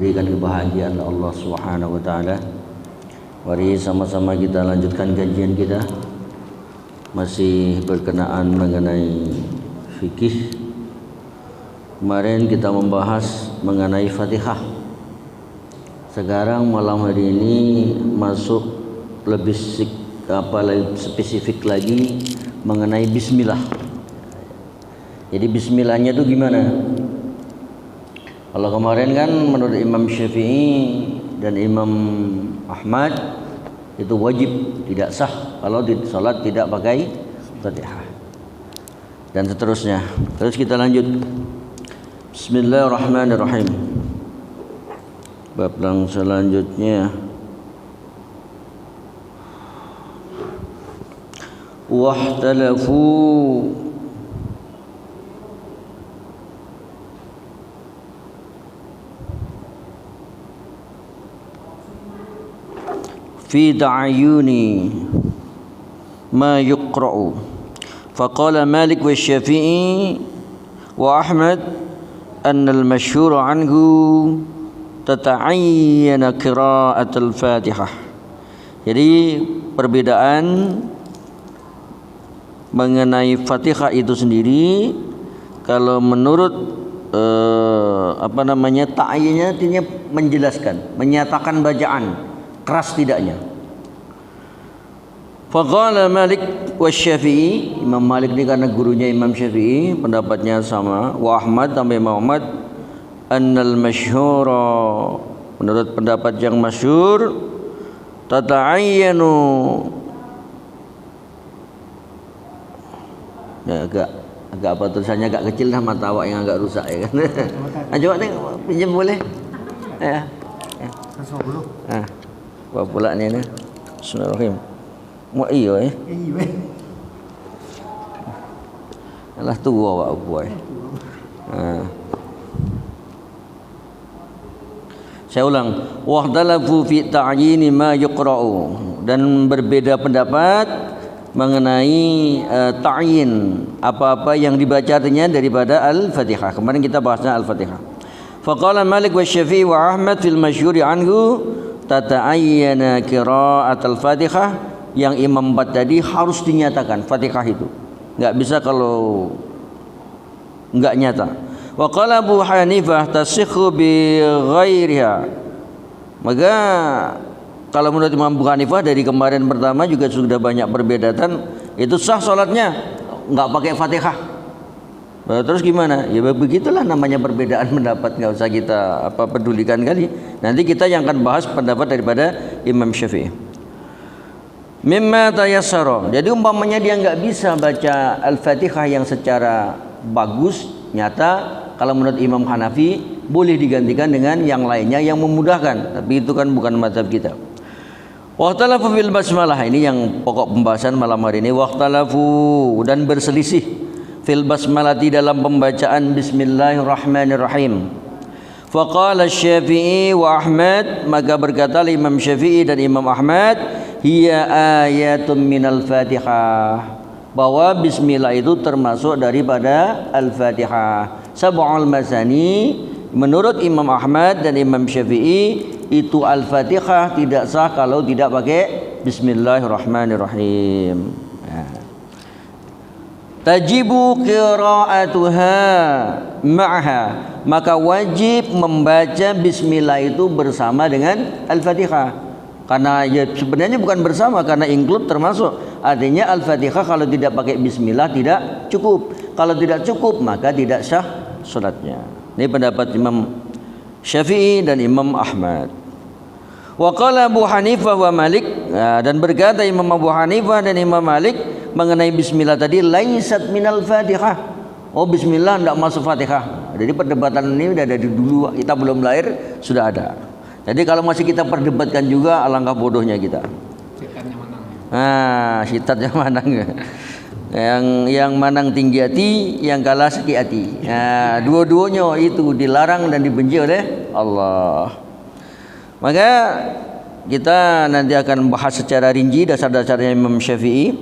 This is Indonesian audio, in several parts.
berikan kebahagiaan Allah Subhanahu wa taala. Mari sama-sama kita lanjutkan kajian kita masih berkenaan mengenai fikih. Kemarin kita membahas mengenai Fatihah. Sekarang malam hari ini masuk lebih spesifik lagi mengenai bismillah. Jadi bismillahnya itu gimana? Kalau kemarin kan menurut Imam Syafi'i dan Imam Ahmad itu wajib, tidak sah kalau di salat tidak pakai Fatihah. Dan seterusnya. Terus kita lanjut. Bismillahirrahmanirrahim. Bab yang selanjutnya wahtalafu fi ta'ayyuni ma yuqra'u faqala Malik wa Syafi'i wa Ahmad anna al-masyhur anhu tata'ayyana qira'atul Fatihah. Jadi perbedaan mengenai Fatihah itu sendiri, kalau menurut ta'ayyinnya artinya menjelaskan, menyatakan bacaan keras tidaknya. Faqala Malik wa Syafi'i, Imam Malik ini karena gurunya Imam Syafi'i pendapatnya sama, wa Ahmad tambah Imam Ahmad, annal masyhura, menurut pendapat yang masyhur, tata'ayyanu, ya, agak apa tulisannya agak kecil lah, mata awak yang agak rusak ya kan. Coba tengok, pinjam boleh? Ya. 150. Apa pula ni ni? Bismillahirrahmanirrahim. Mu iyo Alah tua awak buat. Saya ulang. Wahdalafu fi ta'yini ma yuqra'u, dan berbeda pendapat mengenai ta'yin apa-apa yang dibaca artinya daripada Al-Fatihah. Kemarin kita bahasnya Al-Fatihah. Faqala Malik wa Syafi'i wa Ahmad fil masyhuri anhu tata'ayyana qira'at al-Fatihah. Yang Imam Empat tadi harus dinyatakan Fatihah itu, enggak bisa kalau enggak nyata. Wa qala Abu Hanifah tasikhu bi ghairiha. Maka kalau menurut Imam Abu Hanifah dari kemarin pertama juga sudah banyak perbedaan, itu sah salatnya enggak pakai Fatihah. Terus gimana? Ya begitulah namanya perbedaan pendapat, enggak usah kita pedulikan kali. Nanti kita yang akan bahas pendapat daripada Imam Syafi'i. Mimma tayassara. Jadi umpamanya dia enggak bisa baca Al-Fatihah yang secara bagus, nyata, kalau menurut Imam Hanafi boleh digantikan dengan yang lainnya yang memudahkan. Tapi itu kan bukan mazhab kita. Waqtalafu fil basmalah, ini yang pokok pembahasan malam hari ini. Waqtalafu, dan berselisih fil basmalah di dalam pembacaan Bismillahirrahmanirrahim. Faqala Syafi'i wa Ahmad, maka berkata Imam Syafi'i dan Imam Ahmad, hiya ayatun minal Fatihah, bahwa bismillah itu termasuk daripada Al-Fatihah. Sab'ul masani, menurut Imam Ahmad dan Imam Syafi'i, itu Al-Fatihah tidak sah kalau tidak pakai Bismillahirrahmanirrahim. Tajibu qira'atuha ma'ha, maka wajib membaca bismillah itu bersama dengan Al-Fatihah. Karena ya sebenarnya bukan bersama, karena include termasuk. Artinya Al-Fatihah kalau tidak pakai bismillah tidak cukup. Kalau tidak cukup maka tidak sah salatnya. Ini pendapat Imam Syafi'i dan Imam Ahmad. Wa qala Abu Hanifah wa Malik, dan berkata Imam Abu Hanifah dan Imam Malik mengenai bismillah tadi, laisat minal Fatihah. Oh, bismillah tidak masuk Fatihah. Jadi perdebatan ini sudah dari dulu, kita belum lahir sudah ada. Jadi kalau masih kita perdebatkan juga, alangkah bodohnya kita. Sitatnya manang. Sitatnya manang. Yang manang tinggi hati, yang kalah sakit hati. Dua-duanya itu dilarang dan dibenci oleh Allah. Maka kita nanti akan bahas secara rinci dasar-dasarnya Imam Syafi'i.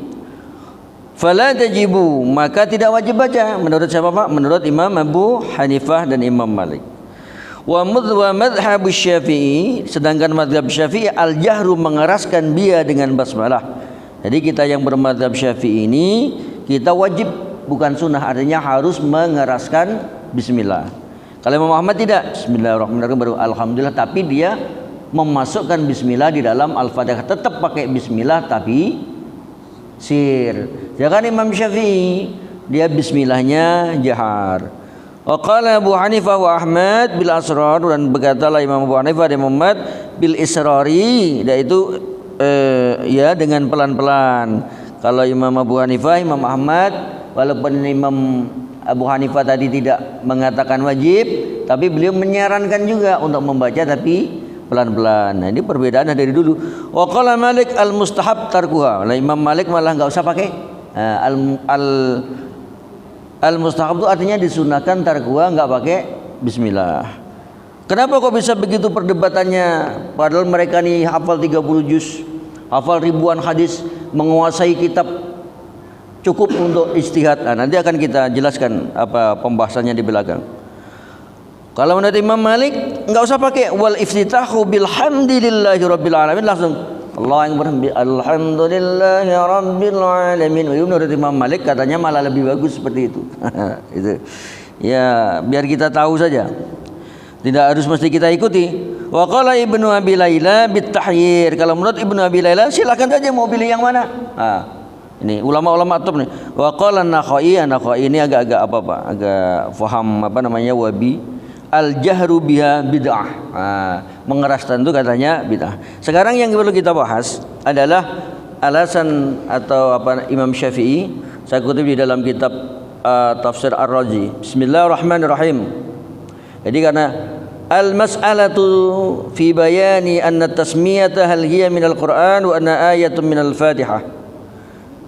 Fala tajibu, maka tidak wajib baca. Menurut siapa Pak? Menurut Imam Abu Hanifah dan Imam Malik. Wa madhhab Syafi'i, sedangkan mazhab Syafi'i al-jahru mengeraskan dia dengan basmalah. Jadi kita yang bermadzhab Syafi'i ini kita wajib, bukan sunnah, artinya harus mengeraskan bismillah. Kalau Imam Ahmad tidak, bismillahirrahmanirrahim baru alhamdulillah, tapi dia memasukkan bismillah di dalam Al-Fatihah, tetap pakai bismillah tapi sir. Jangan Imam Syafi'i dia bismillahnya jahar. Wa qala Abu Hanifah wa Ahmad bil asrar, dan berkatalah Imam Abu Hanifah dan Imam Ahmad bil israri, yaitu ya dengan pelan-pelan. Kalau Imam Abu Hanifah, Imam Ahmad, walaupun Imam Abu Hanifah tadi tidak mengatakan wajib, tapi beliau menyarankan juga untuk membaca tapi pelan-pelan. Nah, ini perbedaan dari dulu. Wa qala Malik al mustahab tarkuha. Nah, Imam Malik malah enggak usah pakai al-mustahab itu artinya disunahkan tarkuha, enggak pakai bismillah. Kenapa kok bisa begitu perdebatannya? Padahal mereka nih hafal 30 juz, hafal ribuan hadis, menguasai kitab, cukup untuk ijtihad. Nah, nanti akan kita jelaskan apa pembahasannya di belakang. Kalau menurut Imam Malik enggak usah pakai wal iftitahu bilhamdillahi rabbil alamin, langsung Allah yang berhamdi alhamdulillahi rabbil alamin. Menurut Imam Malik katanya malah lebih bagus seperti itu. Itu. Ya, biar kita tahu saja. Tidak harus mesti kita ikuti. Wa qala Ibnu Abi Laila bitahyir. Kalau menurut Ibnu Abi Laila silakan saja mau pilih yang mana. Ini ulama-ulama top nih. Wa qala Nakhai ini agak-agak apa Pak? Agak faham apa namanya wabi. Al-jahru biha bid'ah. Mengeraskan itu katanya bid'ah. Sekarang yang perlu kita bahas adalah alasan atau apa Imam Syafi'i. Saya kutip di dalam kitab Tafsir Ar-Razi. Bismillahirrahmanirrahim. Jadi karena al-mas'alatu fi bayani anna tasmiyata hal hiya minal Qur'an wa anna ayatun minal Fatihah.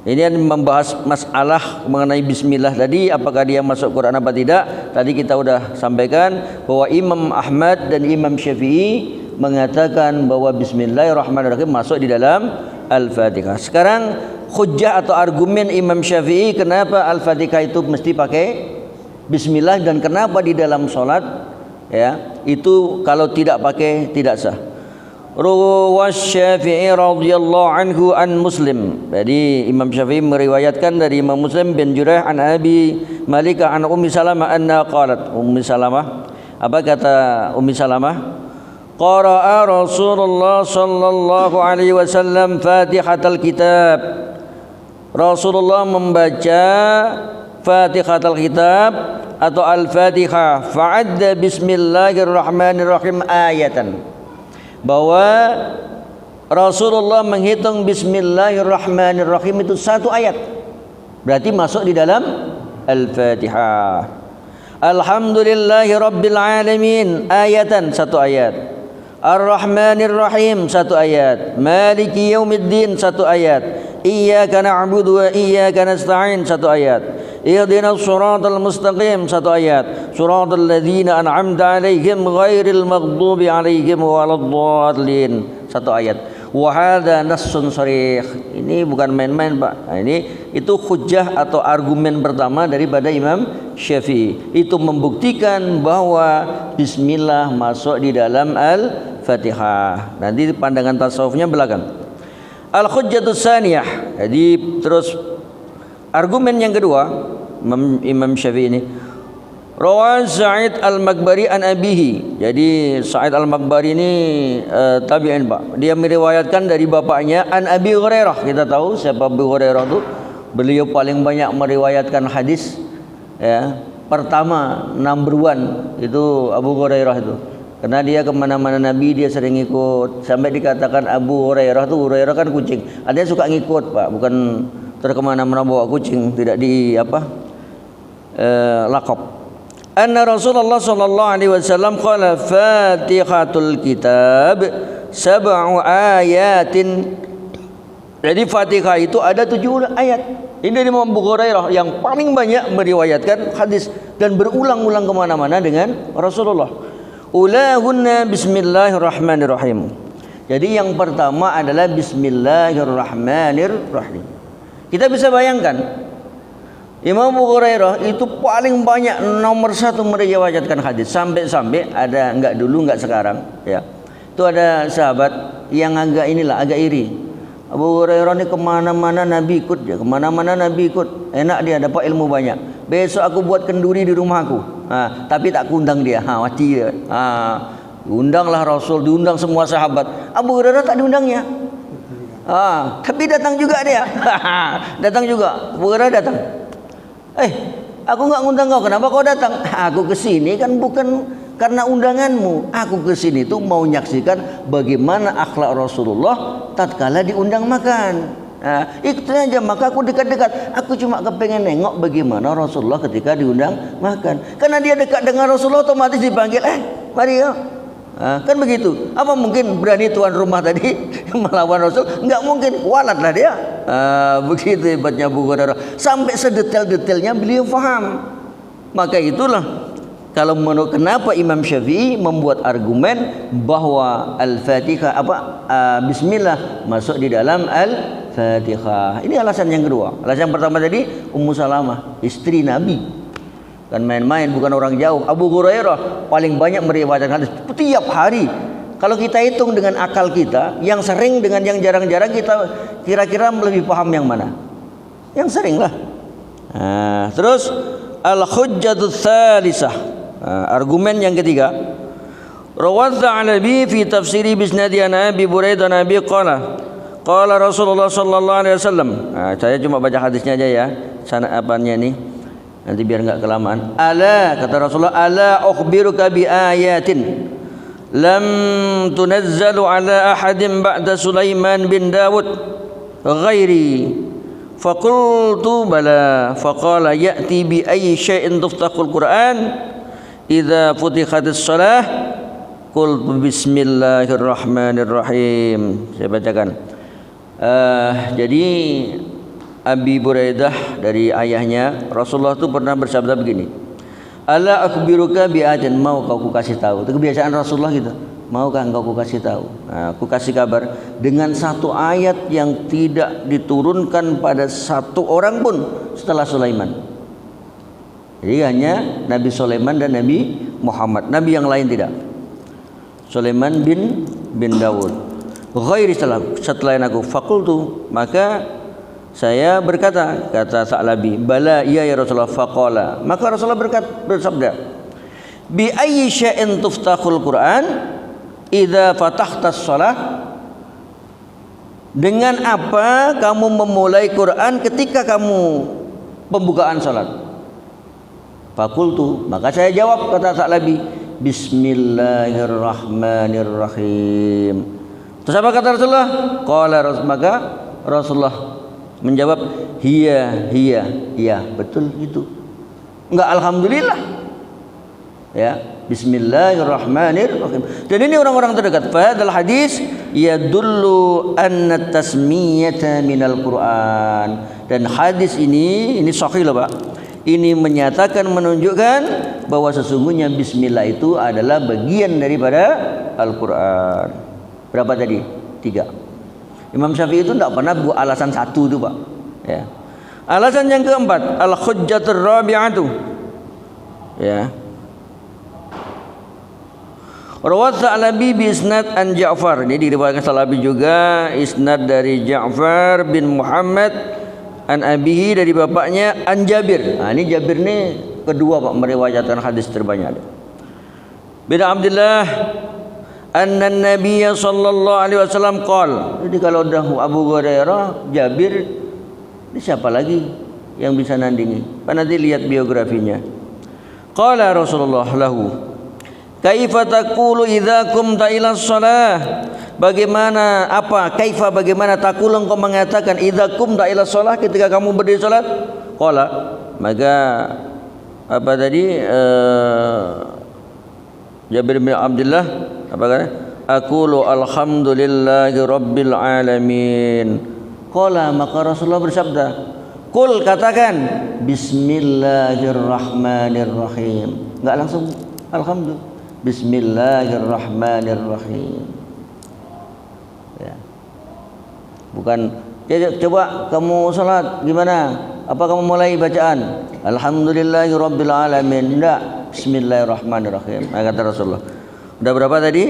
Ini membahas masalah mengenai bismillah tadi, apakah dia masuk Quran apa tidak. Tadi kita sudah sampaikan bahwa Imam Ahmad dan Imam Syafi'i mengatakan bahwa bismillahirrahmanirrahim masuk di dalam Al-Fatihah. Sekarang hujjah atau argumen Imam Syafi'i kenapa Al-Fatihah itu mesti pakai bismillah, dan kenapa di dalam sholat ya itu kalau tidak pakai tidak sah. Rawash Syafi'i radhiyallahu anhu an Muslim. Jadi Imam Syafi'i meriwayatkan dari Imam Muslim bin Juraih an Abi Malika an Ummi Salamah anna qalat. Ummi Salamah, apa kata Ummi Salamah? Qara'a Rasulullah sallallahu alaihi wasallam Fatihatul Kitab. Rasulullah membaca Fatihatul Kitab atau Al-Fatihah, fa'adda bismillahirrahmanirrahim ayatan. Bahwa Rasulullah menghitung bismillahirrahmanirrahim itu satu ayat, berarti masuk di dalam Al-Fatihah. Alhamdulillahi rabbil alamin ayatan, satu ayat. Ar-Rahmanirrahim satu ayat. Maliki yaumiddin satu ayat. Iyyaka na'budu wa iyyaka nasta'in satu ayat. Ihdinas siratal mustaqim satu ayat. Siratal ladzina an'amta 'alaihim ghairil maghdubi 'alaihim waladdallin satu ayat. Wa hadza nassun sharih. Ini bukan main-main, Pak. Nah, ini itu hujjah atau argumen pertama daripada Imam Syafi'i. Itu membuktikan bahwa bismillah masuk di dalam Al-Fatihah. Nanti pandangan tasawufnya belakang. Al-hujjatus saniyah. Jadi terus argumen yang kedua Imam Syafi'i ini, Rawa Sa'id Al-Maghbari an abihi. Jadi Sa'id Al-Maghbari ini tabi'in, Pak. Dia meriwayatkan dari bapaknya an Abi Hurairah. Kita tahu siapa Abu Hurairah itu? Beliau paling banyak meriwayatkan hadis ya. Pertama number one itu Abu Hurairah itu. Karena dia kemana-mana Nabi dia sering ikut. Sampai dikatakan Abu Hurairah itu, Hurairah kan kucing. Ada yang suka ngikut, Pak. Bukan terkemana-mana bawa kucing. Tidak di apa lakop. Anna Rasulullah sallallahu alaihi wasallam qala Fatihatul Kitab sab'u ayatin. Jadi Fatihah itu ada 7 ayat. Ini dari Imam Abu Hurairah yang paling banyak meriwayatkan hadis dan berulang-ulang kemana-mana dengan Rasulullah. Ulahunna bismillahirrahmanirrahim. Jadi yang pertama adalah bismillahirrahmanirrahim. Kita bisa bayangkan Imam Abu Hurairah itu paling banyak nomor satu meriwayatkan hadis, sampai-sampai ada, enggak dulu enggak sekarang ya, itu ada sahabat yang agak iri. Abu Hurairah ni kemana-mana Nabi ikut dia, kemana-mana Nabi ikut, enak dia dapat ilmu banyak. Besok aku buat kenduri di rumahku, tapi tak kundang dia, mati dia. Undanglah Rasul, diundang semua sahabat. Abu Hurairah tak diundangnya, tapi datang juga dia. Datang juga, Abu Hurairah datang. Aku enggak ngundang kau, kenapa kau datang? Aku ke sini kan bukan karena undanganmu. Aku ke sini tuh mau menyaksikan bagaimana akhlak Rasulullah tatkala diundang makan. Itu aja, maka aku dekat-dekat. Aku cuma kepengen nengok bagaimana Rasulullah ketika diundang makan. Karena dia dekat dengan Rasulullah, otomatis dipanggil, mari ya. Kan begitu. Apa mungkin berani tuan rumah tadi melawan Rasul? Enggak mungkin, walatlah dia. Begitu hebatnya Abu Hurairah, sampai sedetail-detailnya beliau faham. Maka itulah kalau menurut kenapa Imam Syafi'i membuat argumen bahwa Al-Fatihah Bismillah masuk di dalam Al-Fatihah. Ini alasan yang kedua. Alasan pertama tadi, Ummu Salamah, istri Nabi. Kan main-main, bukan orang jauh. Abu Hurairah paling banyak meriwayatkan hadis tiap hari. Kalau kita hitung dengan akal kita, yang sering dengan yang jarang-jarang, kita kira-kira lebih paham yang mana? Yang sering lah. Terus al-hujjatu tsalisah, argumen yang ketiga. Rawadza Alabi fi tafsiri bisnadi Abi Buraidah Nabi qala Rasulullah sallallahu alaihi wasallam. Saya cuma baca hadisnya aja ya. Sana apanya nih? Nanti biar enggak kelamaan. Ala, kata Rasulullah, ala ukhbiruka bi ayatin lam tunazzalu ala ahadin ba'da Sulaiman bin Dawud ghairi. Faqultu bala. Faqala ya'ti bi ayyi syai'in tuftaqul Qur'an idza futikatis shalah. Qultu bismillahirrahmanirrahim. Saya bacakan. Jadi Abi Buraidah dari ayahnya, Rasulullah itu pernah bersabda begini, ala akhbiruka bi'atin, mau kau ku kasih tahu. Itu kebiasaan Rasulullah gitu, maukah engkau ku kasih tahu? Aku kasih kabar dengan satu ayat yang tidak diturunkan pada satu orang pun setelah Sulaiman. Jadi hanya Nabi Sulaiman dan Nabi Muhammad, Nabi yang lain tidak. Sulaiman bin Dawud ghairi setelah aku. Fakultu, maka saya berkata, kata Sa'labi, bala iya ya Rasulullah. Faqala, maka Rasulullah bersabda, bi ayyi syai'in tuftahul Qur'an idza fatahtas shalah, dengan apa kamu memulai Quran ketika kamu pembukaan salat? Fakultu, maka saya jawab, kata Sa'labi, bismillahirrahmanirrahim. Terus apa kata Rasulullah? Maka Rasulullah menjawab, hiya, betul itu. Enggak alhamdulillah. Ya, bismillahirrahmanirrahim. Dan ini orang-orang terdekat. Fahadal hadis yadullu anna tasmiyata minal Qur'an. Dan hadis ini sahih loh Pak. Ini menyatakan, menunjukkan bahwa sesungguhnya bismillah itu adalah bagian daripada Al-Qur'an. Berapa tadi? 3. Imam Syafi'i itu tidak pernah buat alasan satu itu Pak. Ya. Alasan yang keempat, al-hujjatur rabi'atu. Ya. Rawat Sa'labi bi isnad an Ja'far. Ini diriwayatkan Sa'labi juga, isnad dari Ja'far bin Muhammad an abihi, dari bapaknya, an Jabir. Ini Jabir ini kedua Pak meriwayatkan hadis terbanyak. Bin Abdullah anna Nabi sallallahu alaihi wasallam qala. Jadi kalau dah Abu Hurairah, Jabir, ini siapa lagi yang bisa nandingi? Nanti lihat biografinya. Qala Rasulullah lahu, kaifa taqulu idza qumta ila shalah? Bagaimana taqulu engkau mengatakan idza qumta ila shalah, ketika kamu berdiri salat? Qala, maka apa tadi Jabir bin Abdullah apa kata? Aqulu alhamdulillahi rabbil alamin. Qala, maka Rasulullah bersabda, qul, katakan, bismillahirrahmanirrahim. Enggak langsung alhamdulillah, bismillahirrahmanirrahim. Ya. Bukan coba kamu salat gimana? Apa kamu mulai bacaan? Alhamdulillahirabbil alamin. Enggak. Bismillahirrahmanirrahim. Kata Rasulullah. Udah berapa tadi?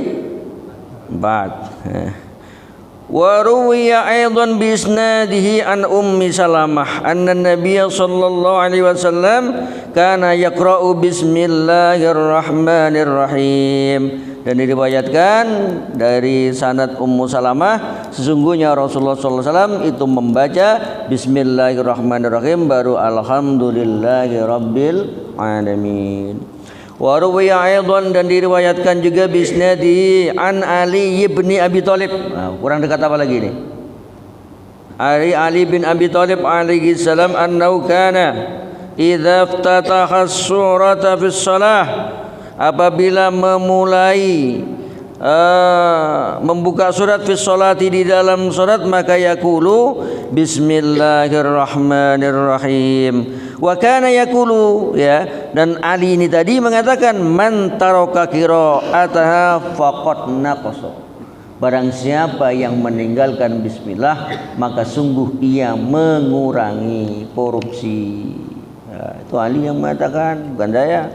4. Wa ruwiya aidan bi isnadihi an Ummi Salamah anna Nabiy sallallahu alaihi wasallam kana yaqra'u bismillahirrahmanirrahim. Dan diriwayatkan dari sanad Ummu Salamah sesungguhnya Rasulullah sallallahu alaihi wasallam itu membaca bismillahirrahmanirrahim baru alhamdulillahirabbil alamin. Wa ruwiya aidan dan diriwayatkan juga bisnadi an Ali ibni Abi Thalib. Kurang dekat apa lagi ini? Ali bin Abi Thalib alaihi salam annahu kana idza iftataha as-surata fi shalah, apabila memulai membuka surat fi sholati di dalam surat maka yaqulu bismillahirrahmanirrahim. Wa kana yaqulu, ya, dan Ali ini tadi mengatakan man taraka qira'ataha faqad naqasa. Barang siapa yang meninggalkan bismillah maka sungguh ia mengurangi korupsi. Ya, itu Ali yang mengatakan, bukan saya.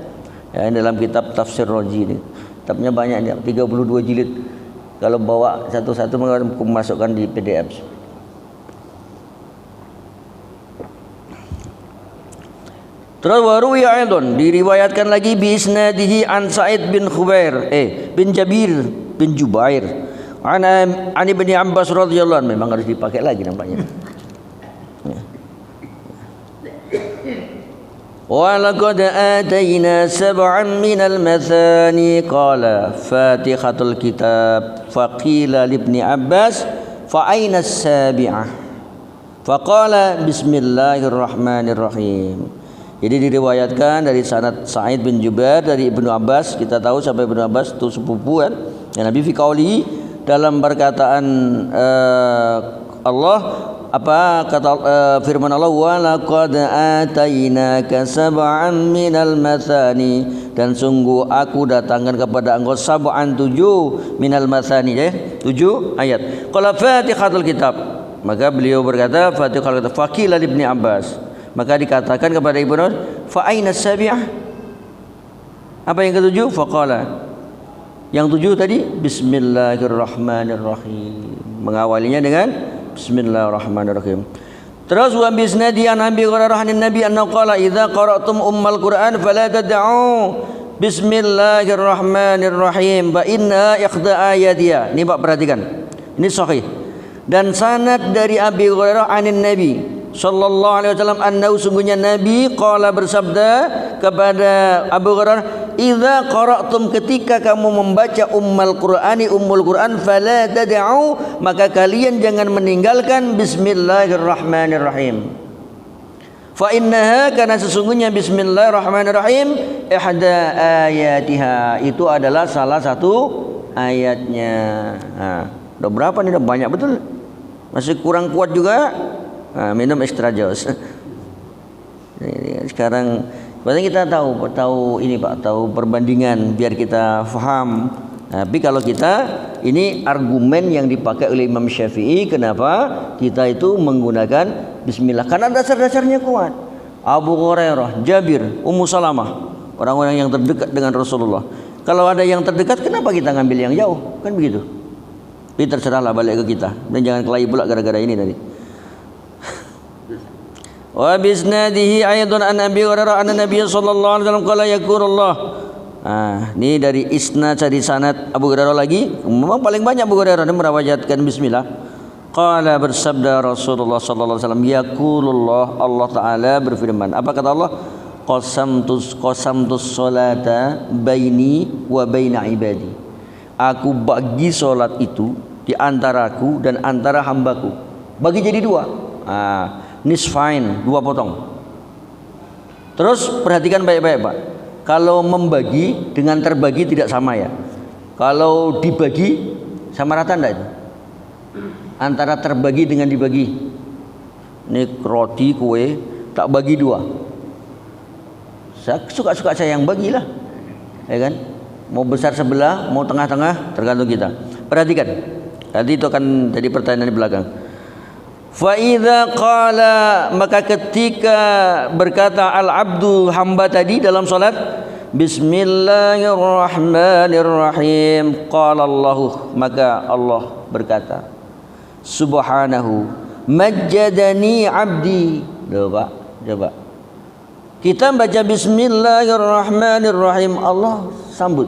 Ya, dalam kitab Tafsir Razi ini. Kitabnya banyak, 32 jilid. Kalau bawa satu-satu masukkan di PDF. Terus waruwiya aidan diriwayatkan lagi bi isnadihi an Sa'id bin Khubair bin Jabir bin Jubair an Ibnu Abbas radhiyallahu anhu. Memang harus dipakai lagi nampaknya. Wa laqad atayna sab'an minal mathani qala fatihatul kitab faqila li Ibni Abbas fa aina as-sabi'ah faqala bismillahirrahmanirrahim. Jadi diriwayatkan dari sanad Sa'id bin Jubair dari Ibnu Abbas. Kita tahu sampai Ibnu Abbas itu sepupu kan ya, Nabi fi qauli dalam perkataan Allah, apa kata firman Allah, wa laqad atainaka sab'an minal mathani, dan sungguh aku datangkan kepada engkau sab'an 7 minal mathani, 7 ayat. Qala fatihatul kitab, maka beliau berkata fatihatul kitab faqila li Ibni Abbas, maka dikatakan kepada Ibnu Abbas fa aina sabi'ah, apa yang ketujuh? Faqala, yang 7 tadi bismillahirrahmanirrahim, mengawalinya dengan bismillahirrahmanirrahim. Terus wa bisnadi an Abi Hurairah an Nabi annahu qala idza qara'tum ummal Qur'an fala tad'u bismillahirrahmanirrahim fa inna ikhda ayatiha. Ini Pak perhatikan, ini sahih. Dan sanad dari Abi Hurairah an Nabi sallallahu alaihi wasallam annahu, sungguhnya Nabi qala bersabda kepada Abu Hurairah, idza qara'tum, ketika kamu membaca ummul Qur'an fala tad'u, maka kalian jangan meninggalkan bismillahirrahmanirrahim. Fa innaha, karena sesungguhnya bismillahirrahmanirrahim ihda ayatiha, itu adalah salah satu ayatnya. Nah, udah berapa nih? Udah banyak betul. Masih kurang kuat juga. Nah, minum extra jus. Sekarang kita tahu ini Pak, tahu perbandingan biar kita faham. Tapi kalau kita, ini argumen yang dipakai oleh Imam Syafi'i kenapa kita itu menggunakan bismillah, karena dasar-dasarnya kuat. Abu Hurairah, Jabir, Ummu Salamah, orang-orang yang terdekat dengan Rasulullah. Kalau ada yang terdekat, kenapa kita ngambil yang jauh? Kan begitu. Tapi terserahlah, balik ke kita. Dan jangan kelahi pula gara-gara ini tadi. Wa bisnadihi aidan an Abi Hurairah anna Nabiy sallallahu alaihi wasallam qala yaqulullah. Ini dari isnad, dari sanad Abu Hurairah lagi. Memang paling banyak Abu Hurairah meriwayatkan bismillah. Qala, bersabda Rasulullah sallallahu alaihi wasallam, yaqulullah, Allah taala berfirman. Apa kata Allah? Qasamtus salata baini wa baina ibadi. Aku bagi salat itu di antaraku dan antara hambaku. Bagi jadi 2. Nisfain, 2 potong. Terus perhatikan baik-baik Pak. Kalau membagi dengan terbagi tidak sama ya. Kalau dibagi sama rata enggak itu? Antara terbagi dengan dibagi. Ini roti, kue, tak bagi 2. Suka-suka saya yang bagilah. Ya kan? Mau besar sebelah, mau tengah-tengah, tergantung kita. Perhatikan. Tadi itu akan jadi pertanyaan di belakang. Fa idza qala, maka ketika berkata al-abdu, hamba tadi dalam salat, Bismillahirrahmanirrahim, qala Allah, maka Allah berkata, Subhanahu majjadani abdi. Coba kita baca Bismillahirrahmanirrahim, Allah sambut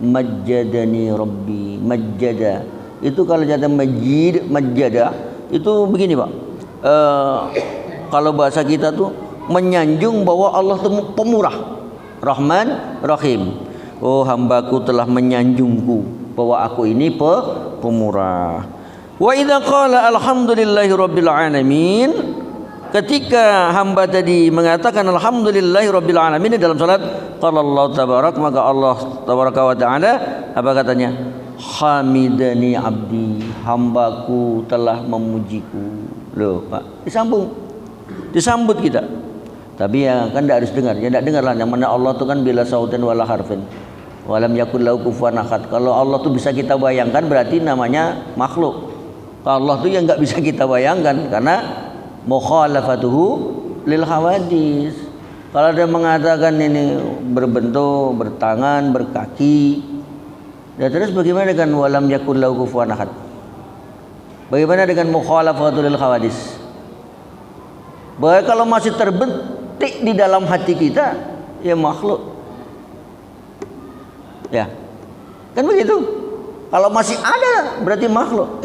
majjadani rabbi. Majjada itu kalau kata majjada itu begini Pak, kalau bahasa kita tuh menyanjung bahwa Allah itu pemurah, Rahman Rahim. Oh, hambaku telah menyanjungku bahwa aku ini pemurah. Wa idza qala alhamdulillahi rabbil alamin, ketika hamba tadi mengatakan alhamdulillahi rabbil alamin dalam salat, qala Allah tabarak, maka Allah tabaraka wa taala apa katanya? Hamidani abdi, hambaku telah memujiku. Loh Pak, disambut kita. Tapi ya kan tidak harus dengar, ya tidak dengarlah. Yang mana Allah itu kan bila sautin wala harfin, walam yakul lahu kufuwan ahad. Kalau Allah itu bisa kita bayangkan, berarti namanya makhluk. Kalau Allah itu yang nggak bisa kita bayangkan, karena mukhalafatuhu lil hawadis. Kalau dia mengatakan ini berbentuk, bertangan, berkaki, dan terus bagaimana dengan walam yakul lahu kufuwan ahad? Bagaimana dengan mukhalafatul lil hawadis? Bahwa kalau masih terbetik di dalam hati kita, ya makhluk. Ya. Kan begitu. Kalau masih ada berarti makhluk.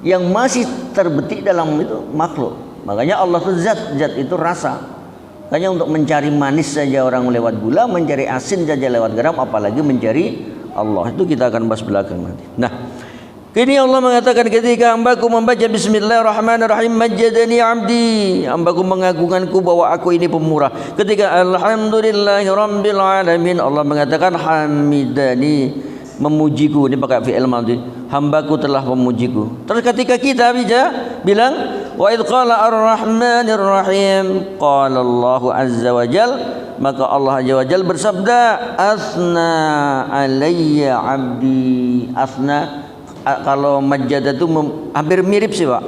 Yang masih terbetik dalam itu makhluk. Makanya Allah itu zat itu rasa. Makanya untuk mencari manis saja orang lewat gula, mencari asin saja lewat garam, apalagi mencari Allah. Itu kita akan bahas belakang nanti. Nah, kini Allah mengatakan ketika hambaku membaca Bismillahirrahmanirrahim, majjadani abdi, hambaku mengagungkanku bahwa aku ini pemurah. Ketika alhamdulillahi rabbil alamin, Allah mengatakan hamidani, memujiku. Ini pakai fi'il madhi, hambaku telah memujiku. Terus ketika kita bilang wa idz qala ar-rahmanir rahim, qala Allahu azza wa jal, maka Allah azza wa jal bersabda, asna alayya abdi. Asna, kalau majjada itu hampir mirip sih Pak.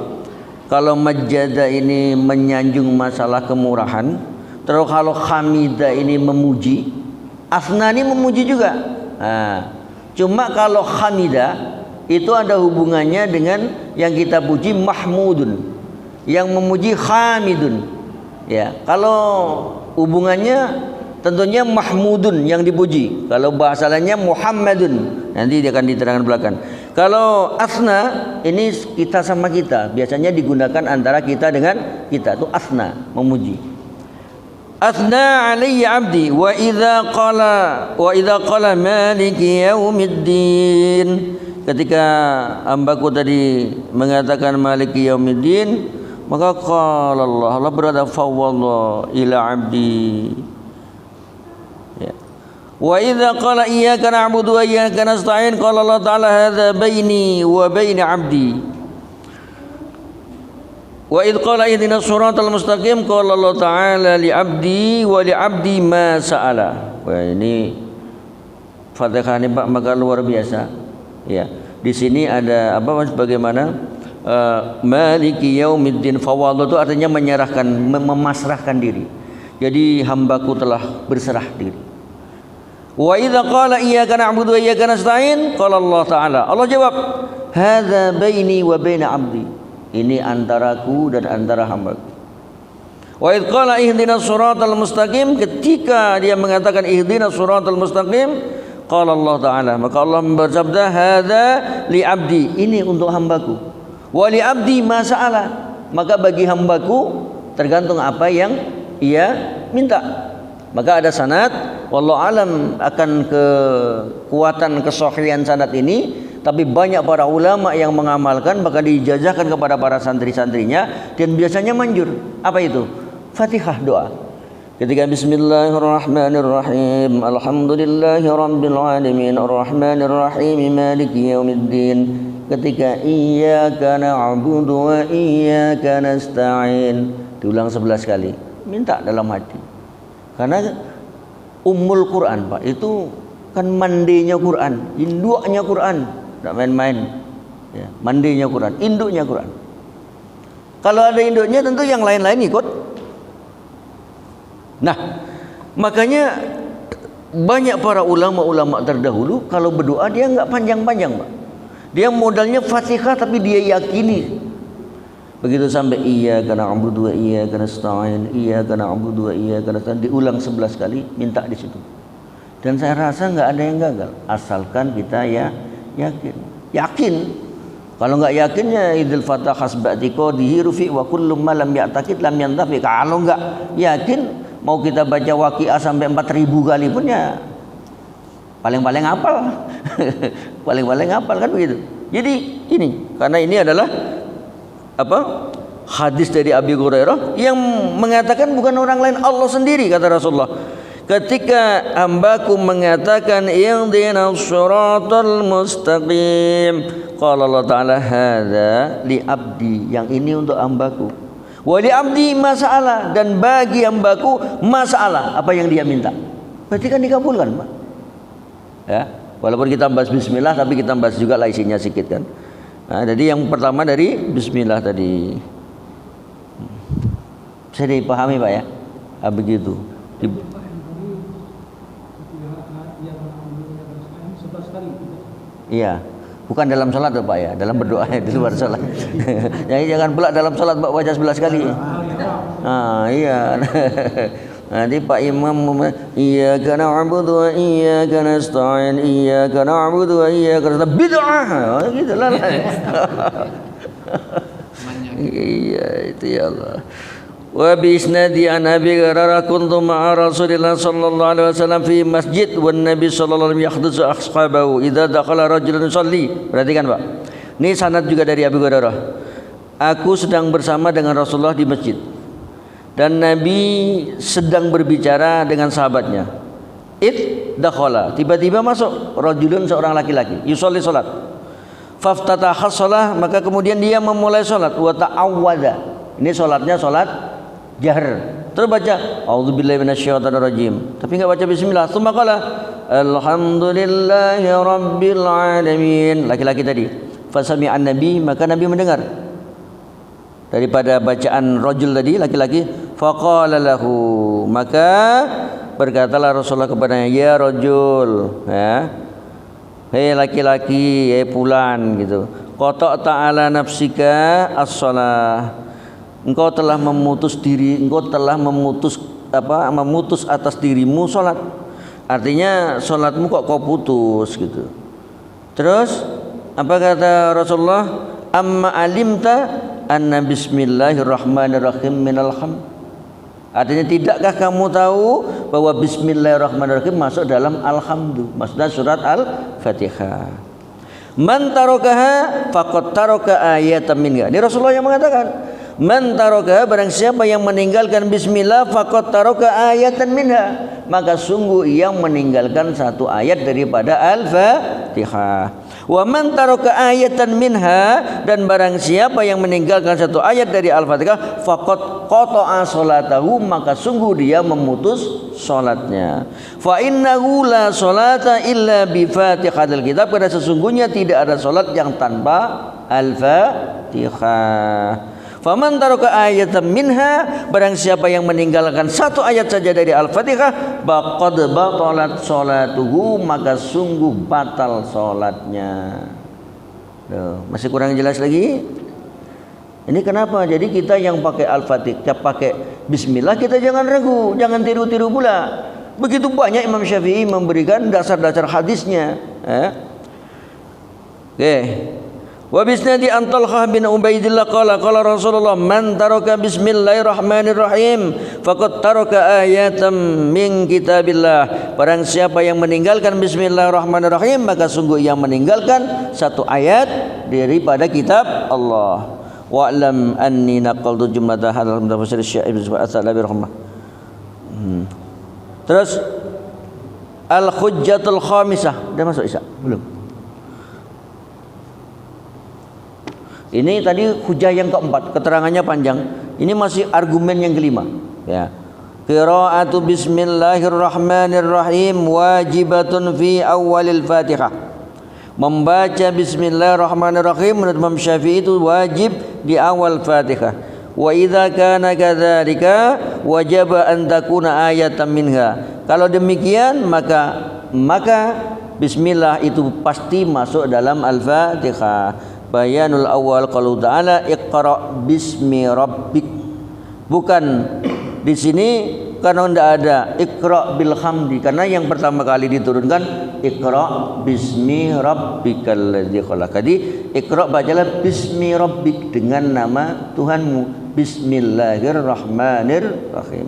Kalau majjada ini menyanjung masalah kemurahan, terus kalau hamida ini memuji, asna ini memuji juga. Nah, cuma kalau hamida itu ada hubungannya dengan yang kita puji mahmudun, yang memuji hamidun. Ya, kalau hubungannya tentunya mahmudun yang dipuji. Kalau bahasa lainnya Muhammadun, nanti dia akan diterangkan belakang. Kalau asna ini kita sama kita, biasanya digunakan antara kita dengan kita, itu asna, memuji. Asna alayya abdi wa idza qala maliki yaumiddin, ketika hambaku tadi mengatakan maliki yaumiddin, maka qala Allah berkata fawwadha ila abdi. Ya. Wa idza qala iyyaka na'budu wa iyyaka nasta'in, qala Allah ta'ala hadza baini wa baini 'abdi. Wa idz qala ihdinas siratal mustaqim, qala Allah ta'ala li 'abdi wa li 'abdi ma sa'ala. Wah, ini Fatihah ini Pak maka luar biasa. Ya. Di sini ada apa bagaimana maliki yaumiddin, fawadha itu artinya menyerahkan, memasrahkan diri. Jadi hambaku telah berserah diri. Wa idza qala iyyaka na'budu wa iyyaka nasta'in, qala Allah Ta'ala, Allah jawab, hadza baini wa baina 'abdi, ini antaraku dan antara hambaku. Wa idza qala ihdinas siratal mustaqim, ketika dia mengatakan ihdinas siratal mustaqim, qala Allah Ta'ala, maka Allah bersabda hadza li 'abdi, ini untuk hambaku. Wa li 'abdi ma sa'ala, maka bagi hambaku tergantung apa yang ia minta. Maka ada sanad, wallahu alam akan kekuatan kesahihan sanad ini, tapi banyak para ulama yang mengamalkan, maka diijazahkan kepada para santri-santrinya, dan biasanya manjur. Apa itu? Fatihah doa. Ketika bismillahirrahmanirrahim, alhamdulillahi rabbil alamin, arrahmanirrahim, maliki yaumiddin. Ketika iyyaka na'budu wa iyyaka nasta'in, diulang 11 kali. Minta dalam hati. Karena ummul Quran Pak, itu kan mandinya Quran, induknya Quran, tidak main-main. Ya, mandinya Quran, induknya Quran. Kalau ada induknya tentu yang lain-lain ikut. Nah, makanya banyak para ulama-ulama terdahulu kalau berdoa dia enggak panjang-panjang, Pak. Dia modalnya Fatihah tapi dia yakini. Begitu sampai iyyaka na'budu wa iyyaka nasta'in, iyyaka na'budu wa iyyaka nasta'in, diulang 11 kali, minta di situ. Dan saya rasa enggak ada yang gagal asalkan kita ya yakin. Kalau enggak yakin ya idul fatah hasbati qadihi rufi wa kullu ma lam ya'taqid lam yantafi. Kalau enggak yakin mau kita baca waqiah sampai 4000 kali pun ya paling-paling hafal. Paling-paling hafal kan begitu. Jadi ini karena ini adalah hadis dari Abi Hurairah yang mengatakan bukan orang lain, Allah sendiri, kata Rasulullah. Ketika hambaku mengatakan ihdinas shiratal mustaqim, qala Allah Ta'ala hadza li abdi, yang ini untuk hambaku. Wa li abdi masalah, dan bagi hambaku masalah apa yang dia minta. Berarti kan dikabulkan, Pak. Ya, walaupun kita bahas bismillah tapi kita bahas juga lah isinya sedikit kan. Nah, jadi yang pertama dari bismillah tadi. Bisa dipahami, Pak ya? Begitu. Iya, bukan dalam salat tuh, Pak ya, dalam berdoa di luar salat. Jadi jangan pula dalam salat Pak baca 11 kali. Iya. Nanti Pak Imam iyyaka na'budu wa iyyaka nasta'in, iyyaka na'budu wa iyyaka nasta'in, bid'ah. Gitu lah. Iya, itu ya Allah. Wa bi isnadi an Abi Hurairah kuntu ma'a Rasulillah sallallahu alaihi wasallam fi masjid wan Nabi sallallahu alaihi wasallam yahdutsu ashabahu idza dakhala rajulun yusalli. Perhatikan, Pak. Ini sanad juga dari Abi Hurairah. Aku sedang bersama dengan Rasulullah di masjid. Dan Nabi sedang berbicara dengan sahabatnya. Dakhala, tiba-tiba masuk rajulun, seorang laki-laki, yusolli salat. Faftataha shalah, maka kemudian dia memulai salat. Wa ta'awwadha. Ini salatnya salat jahr. Terus baca a'udzubillahi minasyaitonir rajim. Tapi enggak baca bismillah. Tsumma qala alhamdulillahi rabbil alamin. Laki-laki tadi. Fasami'an nabi, maka Nabi mendengar daripada bacaan rajul tadi, laki-laki. Faqala lahu, maka berkatalah Rasulullah kepadanya, ya rajul, ya, hei laki-laki, hei fulan, gitu. Qata' ta'ala nafsika as-shalah, engkau telah memutus diri, engkau telah memutus atas dirimu salat. Artinya salatmu kok kau putus, gitu. Terus apa kata Rasulullah? Amma alimta anna bismillahirrahmanirrahim minal hamd. Artinya tidakkah kamu tahu bahwa bismillahirrahmanirrahim masuk dalam alhamdu, maksudnya surat Al-Fatihah. Man tarakaha faqad taraka ayatan minha. Ini Rasulullah yang mengatakan, man tarakaha, barang siapa yang meninggalkan bismillah faqad taraka ayatan minha, maka sungguh yang meninggalkan satu ayat daripada Al-Fatihah. Wa man taraka ayatan minha, dan barang siapa yang meninggalkan satu ayat dari Al-Fatihah faqad qata'a salatahu, maka sungguh dia memutus salatnya. Fa innahu la salata illa bi Fatihatil kitab, karena sesungguhnya tidak ada salat yang tanpa Al-Fatihah. Faman taraka ayatan minha, barang siapa yang meninggalkan satu ayat saja dari Al-Fatihah, baqad batalat salatuhu, maka sungguh batal salatnya. Masih kurang jelas lagi? Ini kenapa? Jadi kita yang pakai Al-Fatihah, pakai bismillah, kita jangan ragu, jangan tiru-tiru pula. Begitu banyak Imam Syafi'i memberikan dasar-dasar hadisnya. Oke. Wa bisnadi an Talhah bin Ubaidillah qala Rasulullah man taraka bismillahirrahmanirrahim faqad taraka ayatan min kitabillah. Barang siapa yang meninggalkan bismillahirrahmanirrahim, maka sungguh ia meninggalkan satu ayat daripada kitab Allah. Wa'lam anni naqaltu jumlata hadzal mutafassil syai'ib subhanahu rahmah. Terus al-hujjatul khamisah, udah masuk Isa? Belum. Ini tadi hujah yang keempat, keterangannya panjang. Ini masih argumen yang kelima. Ya. Qira'atu bismillahirrahmanirrahim wajibatun fi awalil Fatihah. Membaca bismillahirrahmanirrahim menurut Imam Syafi'i itu wajib di awal Fatihah. Wa idza kana kadzalika wajaba an takuna ayatan minha. Kalau demikian maka bismillah itu pasti masuk dalam Al-Fatihah. Bayanul awal qaulu ta'ala iqra bismi rabbik. Bukan di sini karena tidak ada iqra bil hamdi, karena yang pertama kali diturunkan iqra bismi rabbikal ladzi khalaq. Jadi iqra bacalah bismi rabbik, dengan nama Tuhanmu. Bismillahirrahmanirrahim.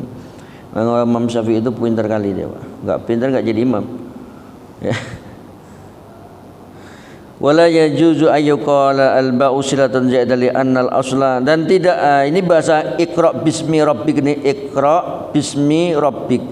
Imam Syafi'i itu pintar kali dia, Pak. Enggak pintar enggak jadi imam. Ya. Wala yajuzu ayyuqala al-ba'u silatan zaidah li annal asla, dan tidak ini bahasa iqra bismi rabbik, ini iqra bismi rabbik.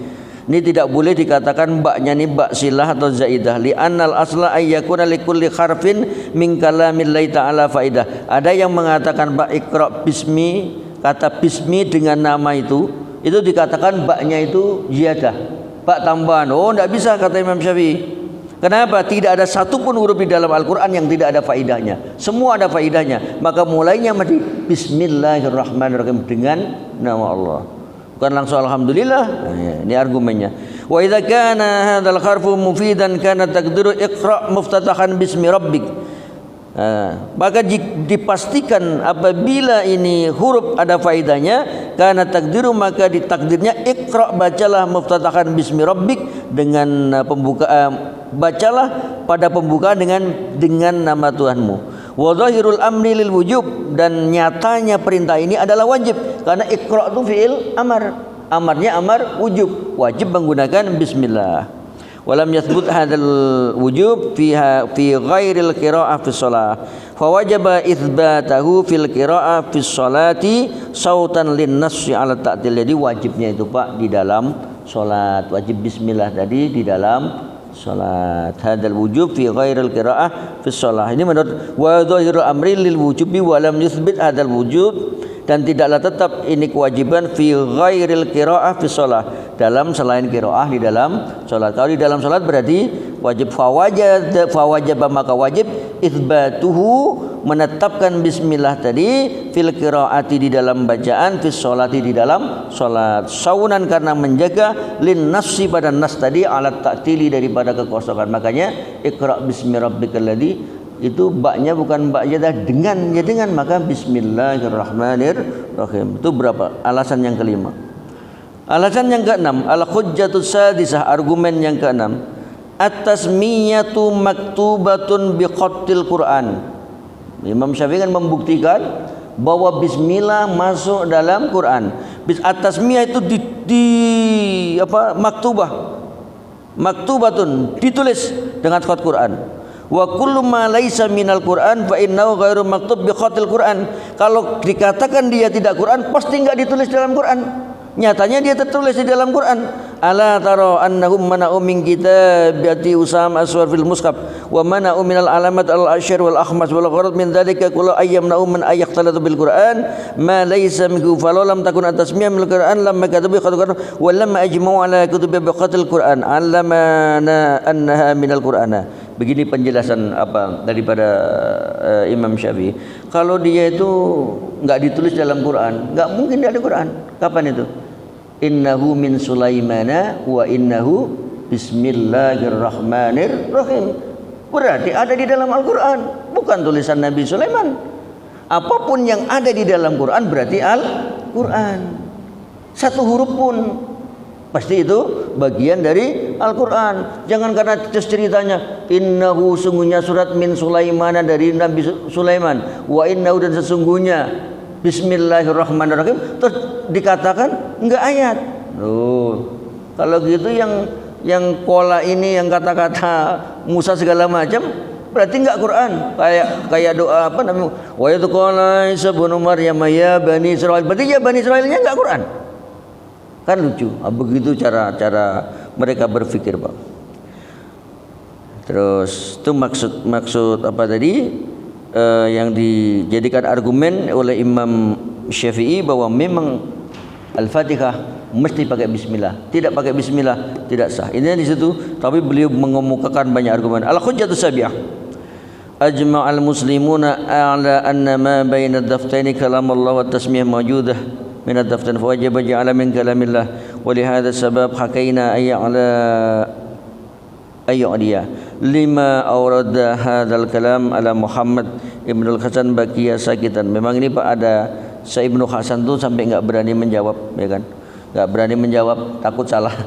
Ini tidak boleh dikatakan baknya ini bak silah atau zaidah, li annal asla ayyakuna li kulli harfin min kalamillahi ta'ala faidah. Ada yang mengatakan bak iqra bismi, kata bismi dengan nama itu dikatakan baknya itu ziyadah, bak tambahan. Oh, tidak bisa kata Imam Syafi'i. Kenapa? Tidak ada satupun huruf di dalam Al-Quran yang tidak ada faidahnya. Semua ada faidahnya. Maka mulainya mesti Bismillahirrahmanirrahim, dengan nama Allah. Bukan langsung Alhamdulillah. Ini argumennya. Wa idza kana hadzal harfu mufidan kana taqdiru iqra muftatahan bismi rabbik. Maka dipastikan apabila ini huruf ada faidahnya, karena takdiru maka ditakdirnya iqra bacalah muftatahan bismi rabbik, dengan bacalah pada pembukaan dengan nama Tuhanmu. Wa zahirul amri lil wujub, dan nyatanya perintah ini adalah wajib, karena iqra itu fi'il amar, amarnya amar wujub, wajib menggunakan bismillah. Walam yathbut hadzal wujub fi ghairil qira'ah fi shalah, fa wajaba itsbatahu fil qira'ah fi sholati sautan lin nassi ala ta'til. Jadi wajibnya itu Pak di dalam salat, wajib bismillah tadi di dalam salat. Hadzal wujub fi ghairil qira'ah fi shalah. Ini menurut wa dhahirul amri lil wujubi wa lam yuthbit hadzal wujub, dan tidaklah tetap ini kewajiban fi ghairil qira'ah fi shalah, dalam selain qiraah di dalam salat. Kalau di dalam salat berarti wajib fawajaba maka wajib itsbatuhu, menetapkan bismillah tadi fil qiraati di dalam bacaan, fi sholati di dalam salat, saunan karena menjaga lin nafsi pada nas tadi, alat ta'tili daripada kekosongan. Makanya iqra bismi rabbikal ladzi itu baknya bukan bak jadah, dengan maka bismillahirrahmanirrahim. Itu berapa? Alasan yang kelima. Alasan yang keenam, al-hujjatus sadisah, argumen yang keenam, at-tasmiyatu maktubatun biqattil Quran. Imam Syafi'i kan membuktikan bahwa bismillah masuk dalam Quran. At-tasmiyah itu maktubatun, ditulis dengan khat Quran. Wa kullu ma laisa minal Quran fa innahu ghairu maktub bi khatil Quran. Kalau dikatakan dia tidak Quran, pasti enggak ditulis dalam Quran. Nyatanya dia tertulis di dalam Quran. Ala tara annahum mana'u min kitabati Usama aswar fil mushaf wa mana'u minal alamat al-asyr wal akhmas wal gharad min dzalika kullu ayyamna'u man ayaqtalatu bil Quran ma laysa minhu falau lam takun at-tasmiyah min al-Quran lamma katabi khatul wa lamma ajma'u ala kutubi bi khatil Quran allamana annaha min al-Qur'ana. Begini penjelasan apa daripada Imam Syafi'i. Kalau dia itu enggak ditulis dalam Quran, enggak mungkin dia ada Quran. Kapan itu? Innahu min Sulaimana wa innahu bismillahirrahmanirrahim. Berarti ada di dalam Al-Quran, bukan tulisan Nabi Sulaiman. Apapun yang ada di dalam Quran berarti Al-Quran. Satu huruf pun pasti itu bagian dari Al-Quran. Jangan karena ceritanya innahu, sungguhnya surat min Sulaimana dari Nabi Sulaiman, wa innahu, dan sesungguhnya bismillahirrahmanirrahim, terus dikatakan enggak ayat. Kalau gitu yang pola ini, yang kata-kata Musa segala macam, berarti enggak Quran. Kayak doa apa namanya? Wa idh qala Isa ibnu Maryam ya bani Israil. Berarti ya bani Israilnya enggak Quran. Kan lucu. Begitu cara mereka berpikir, Pak. Terus itu maksud apa tadi? Yang dijadikan argumen oleh Imam Syafi'i bahwa memang Al-Fatihah mesti pakai bismillah. Tidak pakai bismillah tidak sah. Ini di situ, tapi beliau mengemukakan banyak argumen. Al-hujjatus sabi'ah. Ajma'al muslimuna ala anna ma baina ad-daftaini kalam Allah wa tasmiyah mawjudah min ad-daftain fa wajib ja'ala min kalamillah wa li hadha sabab hakaina ayyu'diya lima awrada hadzal kalam ala Muhammad Ibnu Hasan baqiya sakitan. Memang ini Pak ada Syekh Ibnu Hasan tuh sampai enggak berani menjawab, ya kan? Enggak berani menjawab, takut salah.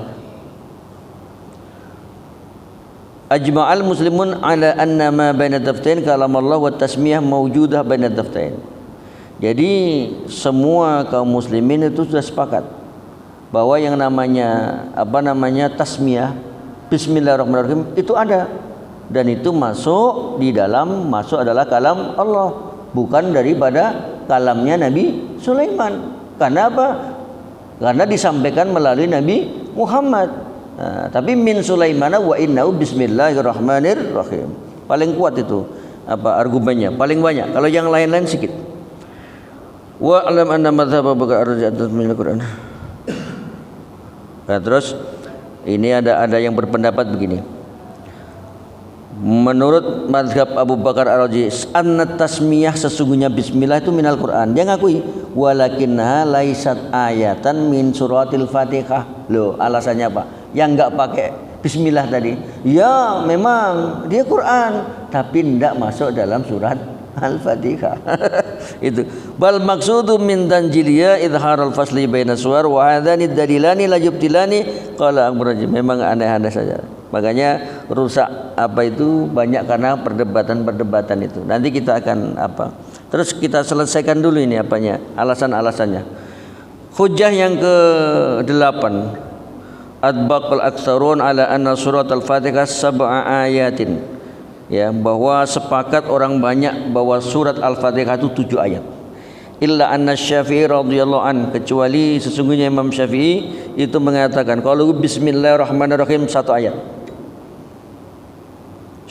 Ajma'al muslimun ala anna ma baina daftain kalam Allah wa tasmiyah mawjudah baina daftain. Jadi semua kaum muslimin itu sudah sepakat bahwa yang namanya tasmiyah bismillahirrahmanirrahim itu ada, dan itu masuk adalah kalam Allah, bukan daripada kalamnya Nabi Sulaiman. Karena apa? Karena disampaikan melalui Nabi Muhammad. Nah, tapi min Sulaimana wa innahu bismillahirrahmanirrahim. Paling kuat itu argumennya, paling banyak. Kalau yang lain-lain sedikit. Wa alam anna madzhab Abu Bakar min al-Qur'an. Nah, terus ini ada yang berpendapat begini. Menurut mazhab Abu Bakar Ar-Razi, anna tasmiyah sesungguhnya bismillah itu minal Quran. Dia ngakui walakinnaha laisat ayatan min suratil Fatihah. Loh, alasannya apa? Yang enggak pakai bismillah tadi. Ya, memang dia Quran, tapi tidak masuk dalam surat Al-Fatihah. Itu. Bal maksudu min tanjiliya idharul fasli baina suwar wa hadani dalilani la yubtilani qala Abu-Rajim. Memang aneh-aneh saja. Makanya rusak banyak karena perdebatan itu. Nanti kita akan terus kita selesaikan dulu ini alasan-alasannya. Hujjah yang ke-8. Adbaqal aktsarun ala anna surat al-Fatihah sab'a ayatin. Ya, bahwa sepakat orang banyak bahwa surat Al-Fatihah itu 7 ayat. Illa anna Syafi'i radhiyallahu an, kecuali sesungguhnya Imam Syafi'i itu mengatakan kalau bismillahirrahmanirrahim 1 ayat.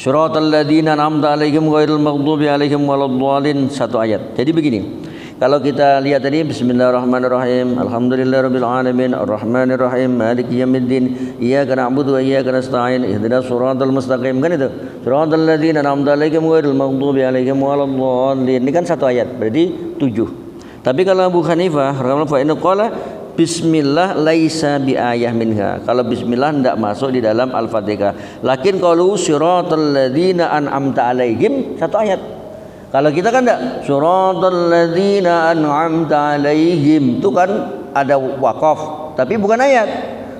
Suratal ladzina an'amta 'alaihim ghairil maghdubi 'alaihim waladdallin 1 ayat. Jadi begini. Kalau kita lihat tadi bismillahirrahmanirrahim, alhamdulillahirabbil alamin, arrahmanirrahim, maliki yaumiddin, iyyaka na'budu wa iyyaka nasta'in, ihdinas siratal mustaqim, kan itu. Siratal ladzina an'amta 'alaihim ghairil maghdubi 'alaihim waladdallin. Ini kan 1 ayat, berarti 7. Tapi kalau Abu Hanifah rahimahullah qala bismillah laisa bi ayah minha. Kalau bismillah tidak masuk di dalam Al-Fatihah. Lakin kalau siratal ladzina an'amta 'alaihim 1 ayat. Kalau kita kan enggak, suratal ladzina an'amta 'alaihim itu kan ada waqaf, tapi bukan ayat.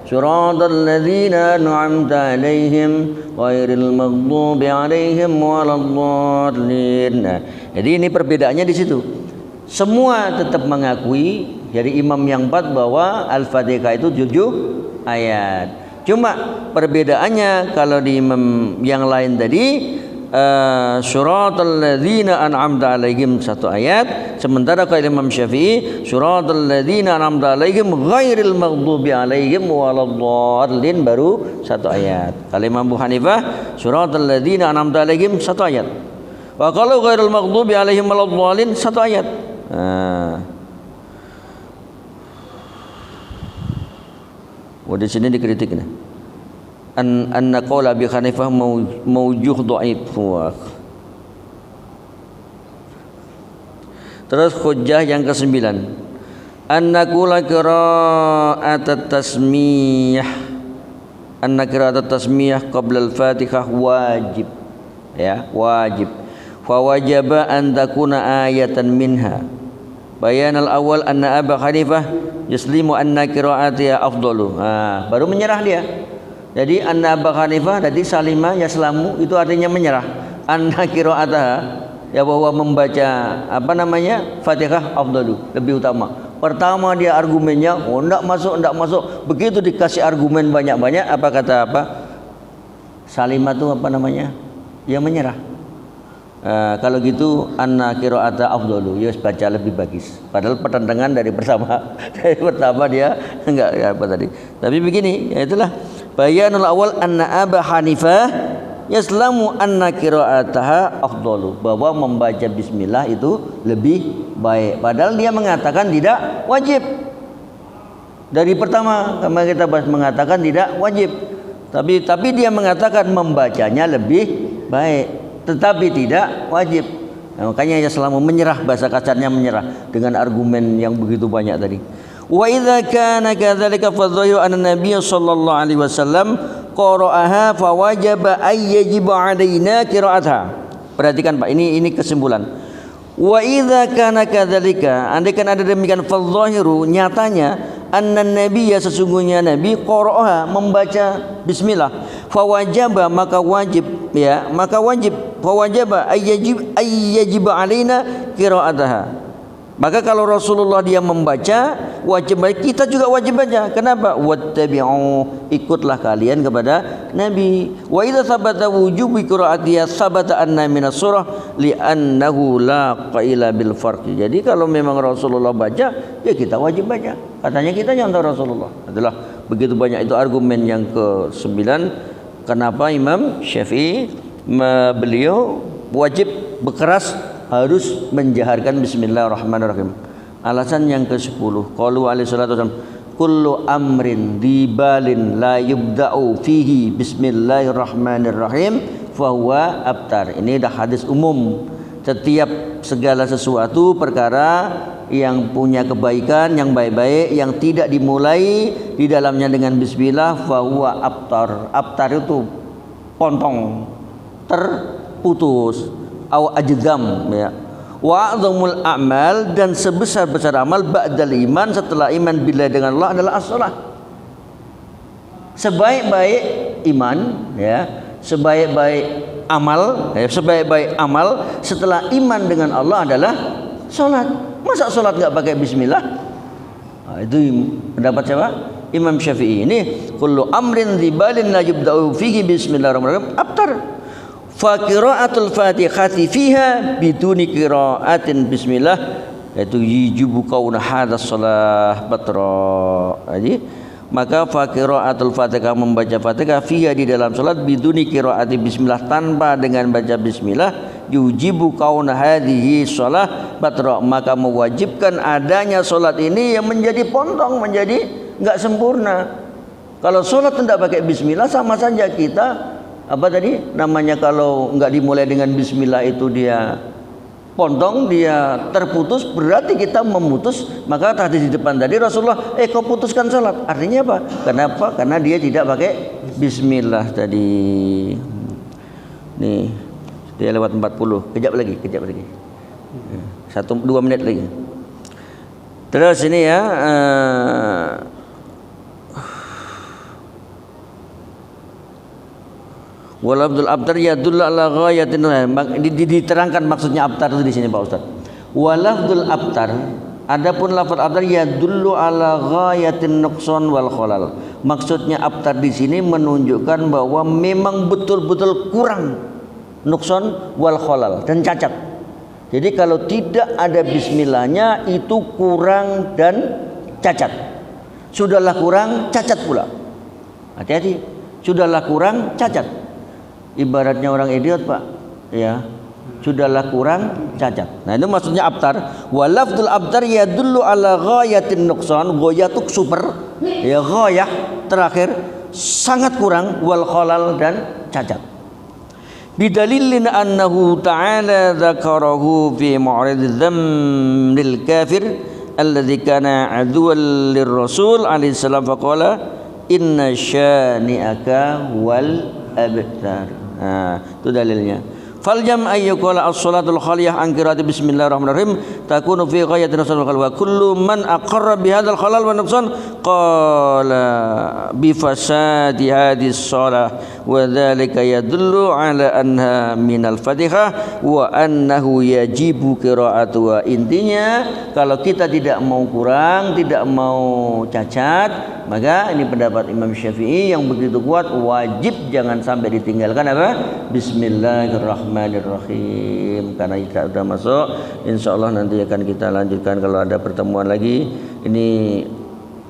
Suratal ladzina an'amta 'alaihim ghairil maghdubi 'alaihim waladdallin. Nah, jadi ini perbedaannya di situ. Semua tetap mengakui dari imam yang 4 bahwa Al-Fatihah itu 7 ayat. Cuma perbedaannya kalau di imam yang lain tadi suratal ladzina an'amta 'alaihim 1 ayat, sementara kalau Imam Syafi'i suratal ladzina an'amta 'alaihim ghairil maghdubi 'alaihim waladdallin baru 1 ayat. Kalau Imam Abu Hanifah suratal ladzina an'amta 'alaihim 1 ayat. Wa kalau ghairil maghdubi 'alaihim waladdallin 1 ayat. Di sini dikritik nih. Anna qawla Abi Hanifah mawjuh dhaif. Terus hujjah yang ke-9. Anna qula qira'at tasmiyah. Anna qira'at tasmiyah qabla al-Fatihah wajib. Ya, wajib. Fa wajaba an takuna ayatan minha. Bayan al-awwal anna Abu Hanifah yuslimu anna qira'atiha afdalu. Baru menyerah dia. Jadi anna Abu Hanifah tadi salima yaslamu itu artinya menyerah. Anna qira'ataha ya bahwa membaca Fatihah afdalu, lebih utama. Pertama dia argumennya enggak masuk. Begitu dikasih argumen banyak-banyak kata Salimah itu dia menyerah. Kalau gitu anna qira'ata afdalu, ya baca lebih bagus. Padahal pertentangan dari pertama dia enggak tadi. Tapi begini, ya itulah bayanul awal anna Abu Hanifah yaslamu anna qira'ataha afdalu, bahwa membaca bismillah itu lebih baik. Padahal dia mengatakan tidak wajib. Dari pertama kita mengatakan tidak wajib. Tapi dia mengatakan membacanya lebih baik. tetapi tidak wajib. Nah, makanya ya selalu menyerah, bahasa kasarnya menyerah dengan argumen yang begitu banyak tadi. Wa idza kana kadzalika fadhahiru anna nabiy sallallahu alaihi wasallam qara'aha fa wajaba ay yajibu alaina qira'atha. Perhatikan Pak, ini kesimpulan. Wa idza kana kadzalika, andaikan ada demikian, fadhahiru, nyatanya anna nabiyya, sesungguhnya nabi, qara'aha, membaca bismillah, fa wajaba, maka wajib ya, maka wajib, fa wajaba ay yajib alaina qira'ataha. Maka kalau Rasulullah dia membaca, wajib kita juga wajib baca. Kenapa? Wattabi'u, ikutlah kalian kepada Nabi. Wa idza sabata wujubi qira'atiha sabata anna minas surah li'annahu la qaila bil farqi. Jadi kalau memang Rasulullah baca, ya kita wajib baca. Katanya kita nyontoh Rasulullah. Adalah begitu banyak itu argumen yang ke-9 kenapa Imam Syafi'i beliau wajib berkeras harus menjaharkan bismillahirrahmanirrahim. Alasan yang ke-10, qalu alaihi salatu wasallam, kullu amrin dibalin la yubda'u fihi bismillahirrahmanirrahim fahuwa abtar. Ini dah hadis umum. Setiap segala sesuatu perkara yang punya kebaikan, yang baik-baik, yang tidak dimulai di dalamnya dengan bismillah, fahuwa abtar. Abtar itu pontong, terputus, aw ajdam ya. Wa a'zamul a'mal, dan sebesar-besar amal ba'dal iman, setelah iman bila dengan Allah, adalah as-shalah. Sebaik-baik iman ya, sebaik-baik amal ya, sebaik-baik amal setelah iman dengan Allah adalah salat. Masa salat enggak pakai bismillah? Nah, itu pendapat siapa? Imam Syafi'i. Ini kullu amrin dzibalin la yubda'u fihi bismillahirrahmanirrahim abtar. Fa qira'atul Fatihati fiha biduni qira'atin bismillah, yaitu yijibu kauna hadas shalah batra. Jadi maka fa qira'atul Fatihah, membaca Fatihah, fiha, di dalam salat, biduni qira'ati bismillah, tanpa dengan baca bismillah, yujibu kauna hadhihi shalah batra, maka mewajibkan adanya salat ini yang menjadi pontong, menjadi enggak sempurna. Kalau salat tidak pakai bismillah, sama saja kita apa tadi namanya, kalau enggak dimulai dengan bismillah itu dia pontong, dia terputus, berarti kita memutus. Maka tadi di depan tadi Rasulullah, kau putuskan salat. Artinya apa? Kenapa? Karena dia tidak pakai bismillah tadi. Nih, dia lewat 40. Kejap lagi. 1-2 menit lagi. Terus ini ya, wal abdul abtar yadullu ala ghayatin, diterangkan maksudnya abtar itu di sini Pak Ustaz. Wal abdul abtar, adapun lafaz abtar yadullu ala ghayatin nuqsan wal khalal. Maksudnya abtar di sini menunjukkan bahwa memang betul-betul kurang, nuqsan wal khalal, dan cacat. Jadi kalau tidak ada bismillahnya itu kurang dan cacat. Sudahlah kurang, cacat pula. Hati-hati, sudahlah kurang, cacat. Ibaratnya orang idiot Pak ya, sudahlah kurang, cacat. Nah itu maksudnya abtar. Walafdul abtar yadullu ala ghayatin nuqsan, ghayatuk super ya, ghayah terakhir, sangat kurang, wal khalal, dan cacat. Bidalilin annahu ta'ala dzakarahu fi mu'rid dhammil kafir alladzi kana aduwwan lirrasul alaihi salam faqala inna syani'aka wal abtar. Nah, itu dalilnya. Faljam ayyuqala as-salatul khaliyah an qira'ati bismillahirrahmanirrahim takunu fi ghayatin nuqsan wa kullu man aqarra bi hadzal khalal wa nuqsan qala bi fasadi hadhihi shalah wa dzalika yadullu ala anha minal Fatihah wa annahu yajibu qira'atuha. Intinya kalau kita tidak mau kurang, tidak mau cacat, maka ini pendapat Imam Syafi'i yang begitu kuat, wajib jangan sampai ditinggalkan apa? Bismillahirrahmanirrahim. Karena kita sudah masuk, insyaallah nanti akan kita lanjutkan kalau ada pertemuan lagi. Ini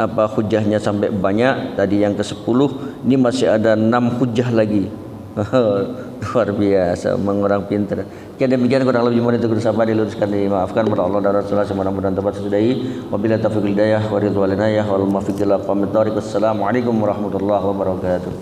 apa hujahnya sampai banyak. Tadi yang ke-10, ini masih ada 6 hujah lagi. Luar biasa, orang pintar. Jadi demikian kurang lebih mohon itu bersama diluruskan, dimaafkan oleh Allah dan Rasulullah, mudah-mudahan tempat sesudahi. Wabillahi taufiq hidayah wa ridwan wal muwaffiq ila aqwamit thariq. Assalamualaikum warahmatullahi wabarakatuh.